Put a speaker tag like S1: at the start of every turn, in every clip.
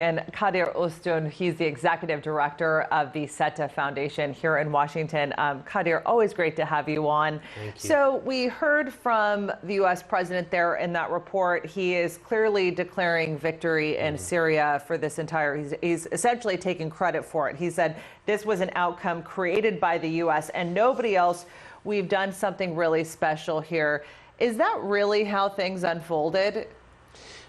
S1: And Kadir Ustun, he's the executive director of the SETA Foundation here in Washington. Kadir, always great to have you on.
S2: Thank you.
S1: So we heard from the U.S. president there in that report. He is clearly declaring victory in Syria for this entire, he's essentially taking credit for it. He said this was an outcome created by the U.S. and nobody else. We've done something really special here. Is that really how things unfolded?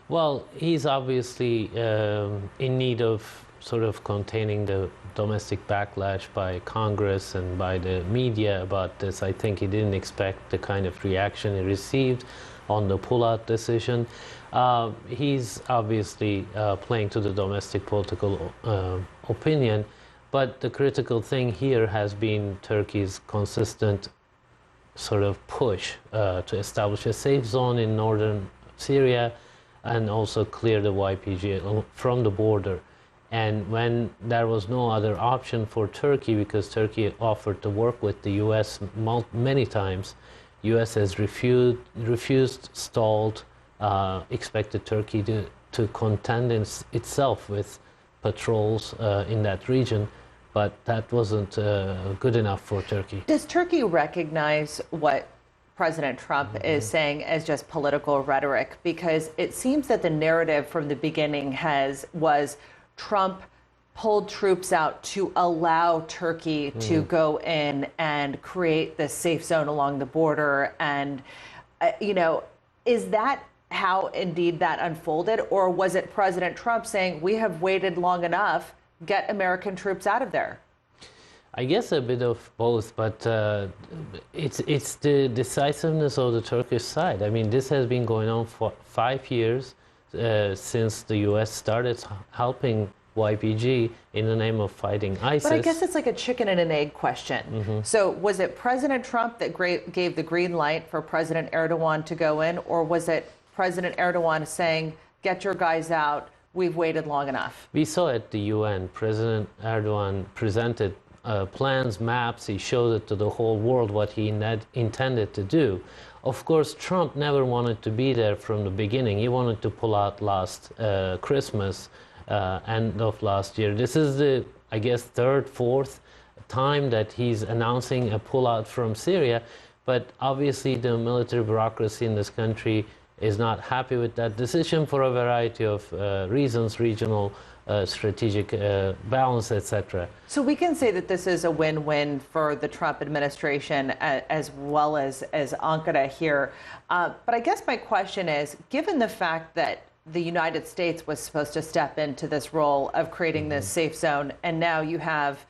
S2: Well, he's obviously in need of sort of containing the domestic backlash by Congress and by the media about this. I think he didn't expect the kind of reaction he received on the pullout decision. He's obviously playing to the domestic political opinion, but the critical thing here has been Turkey's consistent sort of push to establish a safe zone in northern Syria and also clear the YPG from the border. And when there was no other option for Turkey, because Turkey offered to work with the US many times, US has refused, stalled, expected Turkey to contend itself with patrols in that region, but that wasn't good enough for Turkey.
S1: Does Turkey recognize what President Trump is saying as just political rhetoric? Because it seems that the narrative from the beginning was Trump pulled troops out to allow Turkey to go in and create this safe zone along the border. And, is that how indeed that unfolded? Or was it President Trump saying, we have waited long enough, get American troops out of there?
S2: I guess a bit of both, but it's the decisiveness of the Turkish side. I mean, this has been going on for 5 years since the U.S. started helping YPG in the name of fighting ISIS.
S1: But I guess it's like a chicken and an egg question. So was it President Trump that gave the green light for President Erdogan to go in, or was it President Erdogan saying, get your guys out, we've waited long enough?
S2: We saw at the UN, President Erdogan presented plans, maps. He showed it to the whole world what he intended to do. Of course, Trump never wanted to be there from the beginning. He wanted to pull out last Christmas, end of last year. This is the, I guess, third, fourth time that he's announcing a pullout from Syria. But obviously, the military bureaucracy in this country is not happy with that decision for a variety of reasons, regional, strategic balance, etc.
S1: So we can say that this is a win-win for the Trump administration as well as Ankara here. But I guess my question is, given the fact that the United States was supposed to step into this role of creating this safe zone, and now you have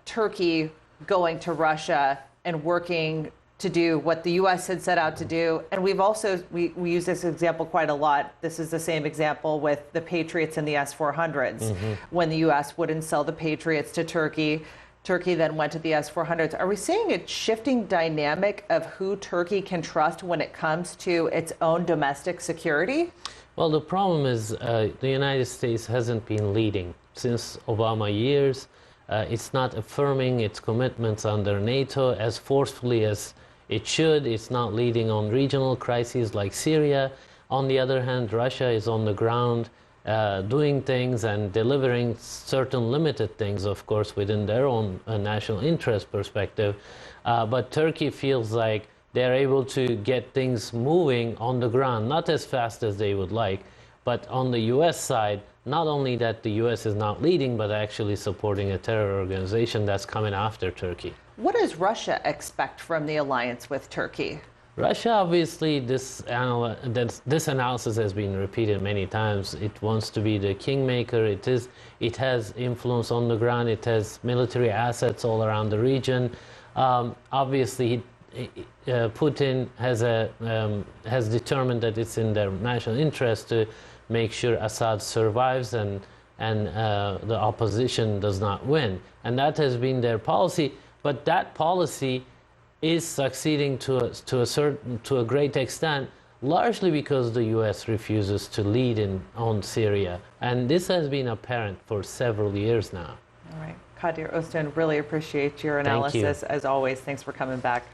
S1: Turkey going to Russia and working to do what the U.S. had set out to do. And we've also, we use this example quite a lot. This is the same example with the Patriots and the S-400s. When the U.S. wouldn't sell the Patriots to Turkey, Turkey then went to the S-400s. Are we seeing a shifting dynamic of who Turkey can trust when it comes to its own domestic security?
S2: Well, the problem is the United States hasn't been leading since Obama years. It's not affirming its commitments under NATO as forcefully as it should. It's not leading on regional crises like Syria. On the other hand, Russia is on the ground doing things and delivering certain limited things, of course, within their own national interest perspective. But Turkey feels like they're able to get things moving on the ground, not as fast as they would like, but on the U.S. side, not only that the U.S. is not leading, but actually supporting a terror organization that's coming after Turkey.
S1: What does Russia expect from the alliance with Turkey?
S2: Russia, obviously, this analysis has been repeated many times. It wants to be the kingmaker. It has influence on the ground. It has military assets all around the region. Obviously, Putin has determined that it's in their national interest to make sure Assad survives and the opposition does not win. And that has been their policy. But that policy is succeeding to a great extent, largely because the U.S. refuses to lead on Syria. And this has been apparent for several years now.
S1: All right. Kadir Ustun, really appreciate your analysis. As always, thanks for coming back.